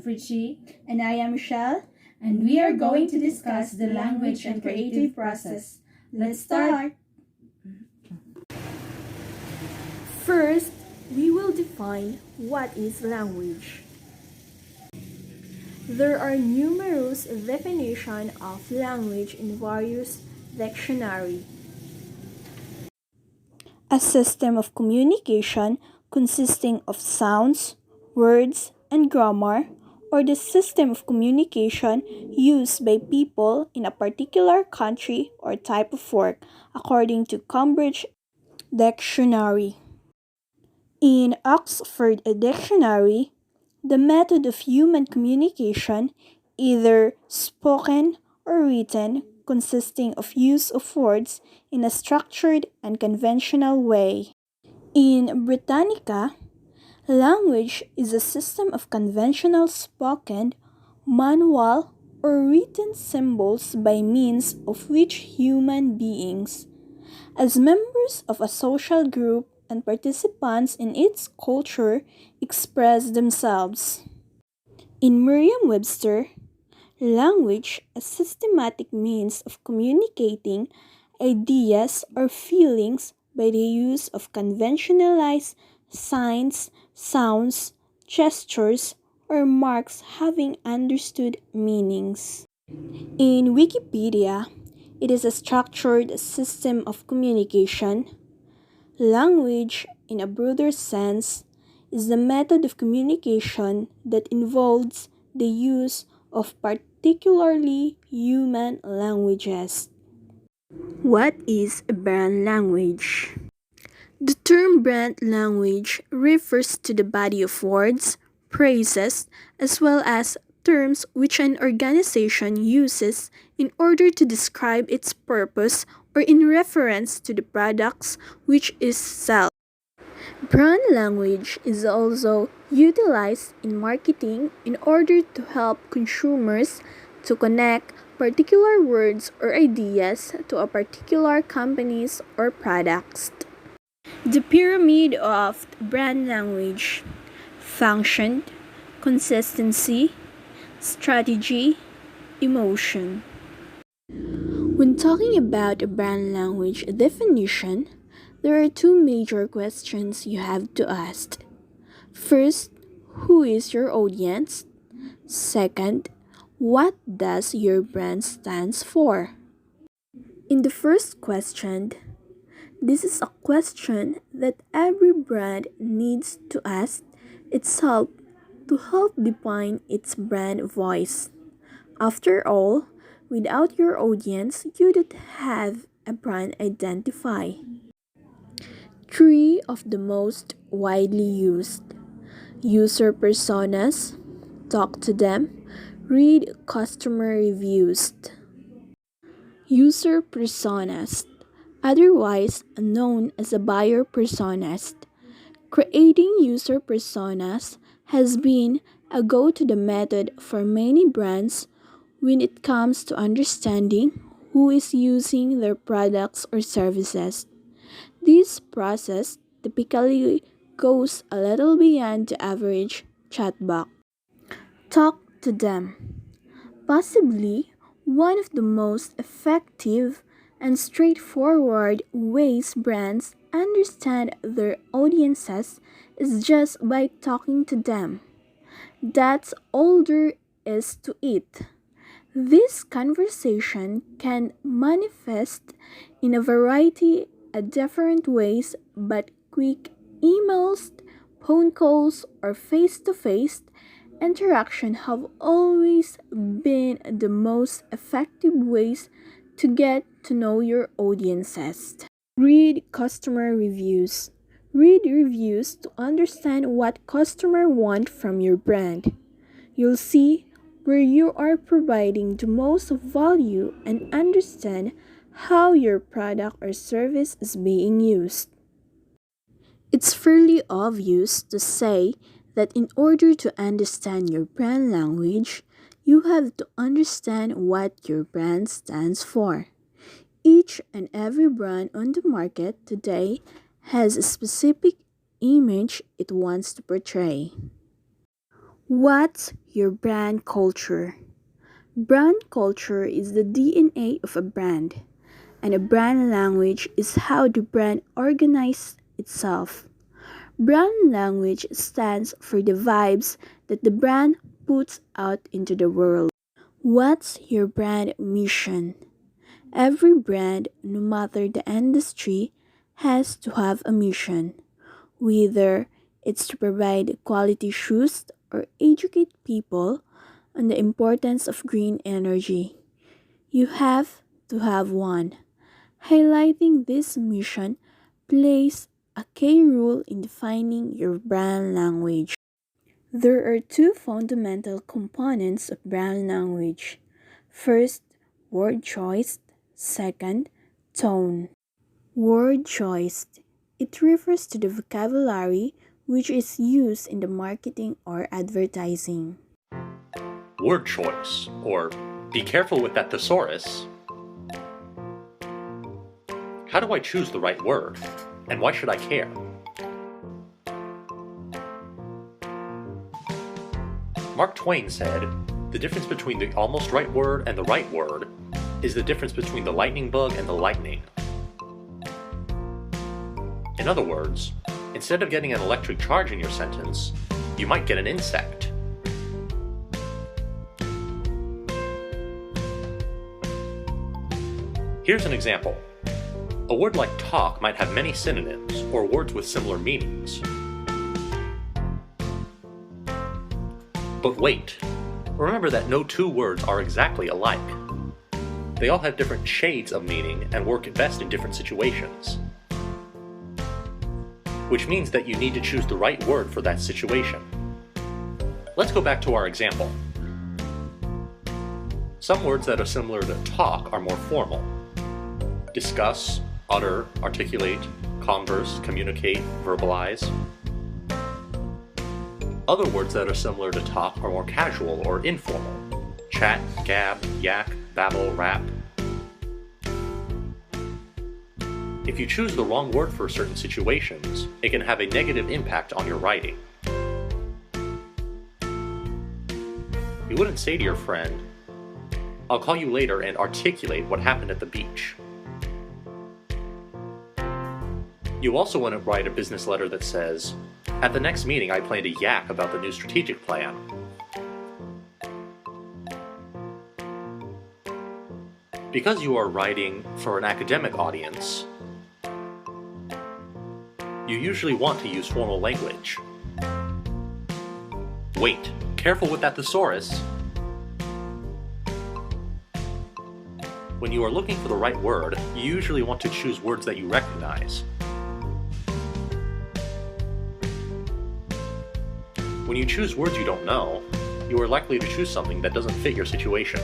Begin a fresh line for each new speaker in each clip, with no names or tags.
Fritchie. And I am Michelle. And we are going to discuss the language and creative process. Let's start!
First, we will define what is language. There are numerous definitions of language in various dictionaries. A system of communication consisting of sounds, words, and grammar, or the system of communication used by people in a particular country or type of work, according to Cambridge Dictionary. In Oxford Dictionary, the method of human communication, either spoken or written, consisting of use of words in a structured and conventional way. In Britannica, language is a system of conventional spoken, manual, or written symbols by means of which human beings, as members of a social group and participants in its culture, express themselves. In Merriam-Webster, language, a systematic means of communicating ideas or feelings by the use of conventionalized signs, sounds, gestures, or marks having understood meanings. In Wikipedia, it is a structured system of communication. Language, in a broader sense, is the method of communication that involves the use of particularly human languages. What is a brand language? The term brand language refers to the body of words, phrases, as well as terms which an organization uses in order to describe its purpose or in reference to the products which is sold. Brand language is also utilized in marketing in order to help consumers to connect particular words or ideas to a particular companies or products. The pyramid of brand language: function, consistency, strategy, emotion. When talking about a brand language definition, there are two major questions you have to ask. First, who is your audience? Second, what does your brand stands for? In the first question, this is a question that every brand needs to ask itself to help define its brand voice. After all, without your audience, you don't have a brand identify. Three of the most widely used: user personas, talk to them, read customer reviews. User personas, otherwise known as a buyer personas. Creating user personas has been a go-to method for many brands when it comes to understanding who is using their products or services. This process typically goes a little beyond the average chatbot. Talk to them. Possibly one of the most effective and straightforward ways brands understand their audiences is just by talking to them. That's all there is to it. This conversation can manifest in a variety of different ways, but quick emails, phone calls, or face to face interaction have always been the most effective ways to get to know your audiences. Read customer reviews. Read reviews to understand what customers want from your brand. You'll see where you are providing the most value and understand how your product or service is being used. It's fairly obvious to say that in order to understand your brand language, you have to understand what your brand stands for. Each and every brand on the market today has a specific image it wants to portray. What's your brand culture? Brand culture is the DNA of a brand, and a brand language is how the brand organizes itself. Brand language stands for the vibes that the brand puts out into the world. What's your brand mission? Every brand, no matter the industry, has to have a mission. Whether it's to provide quality shoes or educate people on the importance of green energy. You have to have one. Highlighting this mission plays a key role in defining your brand language. There are two fundamental components of brand language. First, word choice. Second, tone. Word choice. It refers to the vocabulary which is used in the marketing or advertising.
Word choice, or be careful with that thesaurus. How do I choose the right word? And why should I care? Mark Twain said, "The difference between the almost right word and the right word is the difference between the lightning bug and the lightning." In other words, instead of getting an electric charge in your sentence, you might get an insect. Here's an example. A word like talk might have many synonyms or words with similar meanings. But wait, remember that no two words are exactly alike. They all have different shades of meaning and work best in different situations. Which means that you need to choose the right word for that situation. Let's go back to our example. Some words that are similar to talk are more formal. Discuss, utter, articulate, converse, communicate, verbalize. Other words that are similar to talk are more casual or informal. Chat, gab, yak, babble, rap. If you choose the wrong word for certain situations, it can have a negative impact on your writing. You wouldn't say to your friend, "I'll call you later and articulate what happened at the beach." You also wouldn't write a business letter that says, "At the next meeting I plan to yak about the new strategic plan." Because you are writing for an academic audience, you usually want to use formal language. Wait, careful with that thesaurus. When you are looking for the right word, you usually want to choose words that you recognize. When you choose words you don't know, you are likely to choose something that doesn't fit your situation.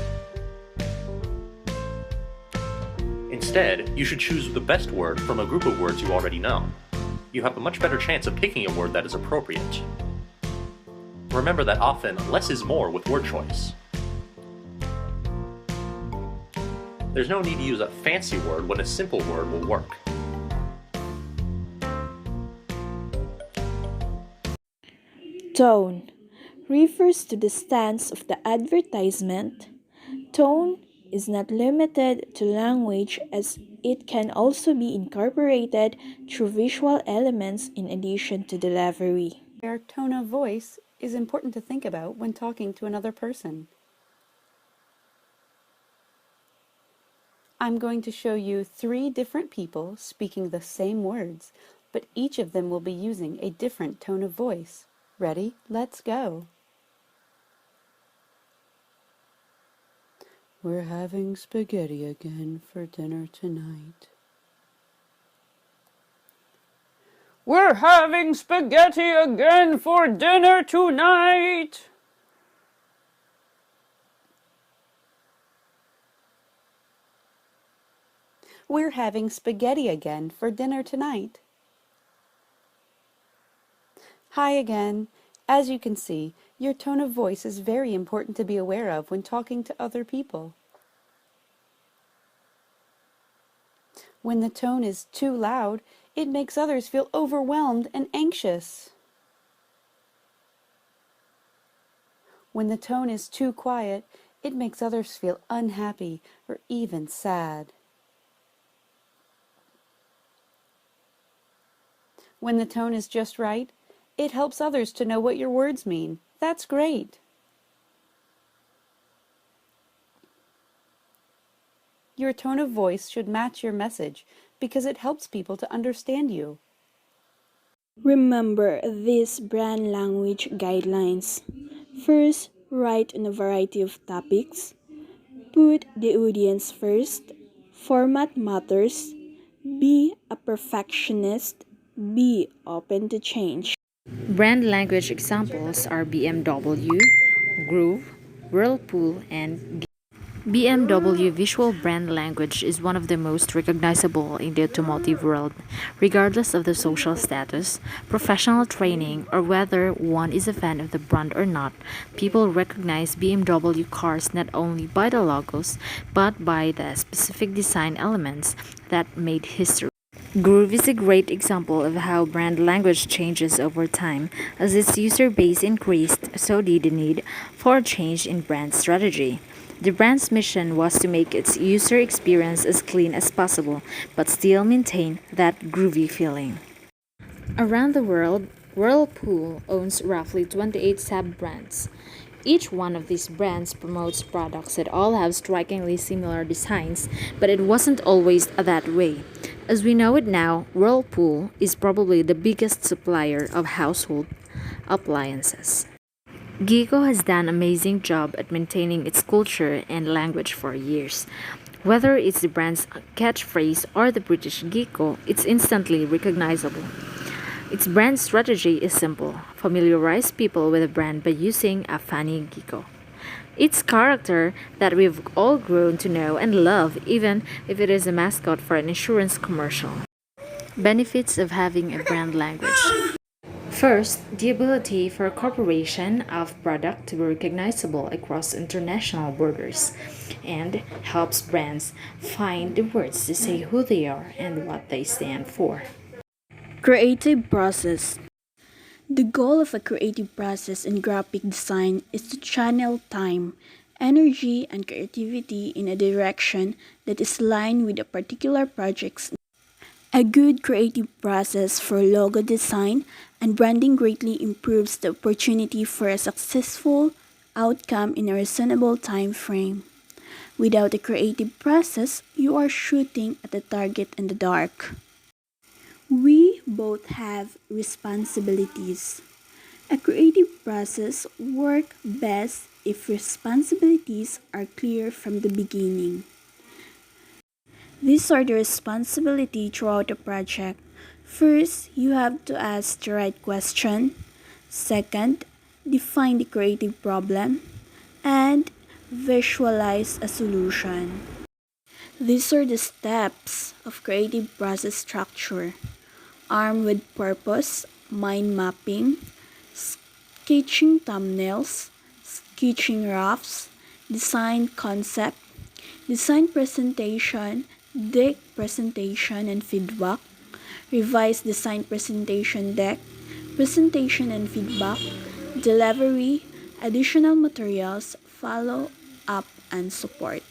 Instead, you should choose the best word from a group of words you already know. You have a much better chance of picking a word that is appropriate. Remember that often, less is more with word choice. There's no need to use a fancy word when a simple word will work.
Tone refers to the stance of the advertisement. Tone is not limited to language as it can also be incorporated through visual elements in addition to delivery.
Our tone of voice is important to think about when talking to another person. I'm going to show you 3 different people speaking the same words, but each of them will be using a different tone of voice. Ready? Let's go. We're having spaghetti again for dinner tonight. We're having spaghetti again for dinner tonight. We're having spaghetti again for dinner tonight. Hi again. As you can see, your tone of voice is very important to be aware of when talking to other people. When the tone is too loud, it makes others feel overwhelmed and anxious. When the tone is too quiet, it makes others feel unhappy or even sad. When the tone is just right, it helps others to know what your words mean. That's great. Your tone of voice should match your message because it helps people to understand you.
Remember these brand language guidelines. First, write on a variety of topics. Put the audience first. Format matters. Be a perfectionist. Be open to change.
Brand language examples are BMW, Groove, Whirlpool, and BMW visual brand language is one of the most recognizable in the automotive world, regardless of the social status, professional training, or whether one is a fan of the brand or not. People recognize BMW cars not only by the logos, but by the specific design elements that made history. Groove is a great example of how brand language changes over time. As its user base increased, so did the need for a change in brand strategy. The brand's mission was to make its user experience as clean as possible, but still maintain that groovy feeling. Around the world, Whirlpool owns roughly 28 sub-brands. Each one of these brands promotes products that all have strikingly similar designs, but it wasn't always that way. As we know it now, Whirlpool is probably the biggest supplier of household appliances. Geeko has done an amazing job at maintaining its culture and language for years. Whether it's the brand's catchphrase or the British Geeko, it's instantly recognizable. Its brand strategy is simple: familiarize people with the brand by using a funny Geeko. It's character that we've all grown to know and love, even if it is a mascot for an insurance commercial. Benefits of having a brand language. First, the ability for a corporation of product to be recognizable across international borders and helps brands find the words to say who they are and what they stand for.
Creative process. The goal of a creative process in graphic design is to channel time, energy, and creativity in a direction that is aligned with a particular project's. A good creative process for logo design and branding greatly improves the opportunity for a successful outcome in a reasonable time frame. Without a creative process, you are shooting at the target in the dark. We both have responsibilities. A creative process works best if responsibilities are clear from the beginning. These are the responsibility throughout the project. First, you have to ask the right question. Second, define the creative problem. And visualize a solution. These are the steps of creative process structure. Armed with purpose, mind mapping, sketching thumbnails, sketching roughs, design concept, design presentation, deck presentation and feedback, revise design presentation deck, presentation and feedback, delivery, additional materials, follow up, and support.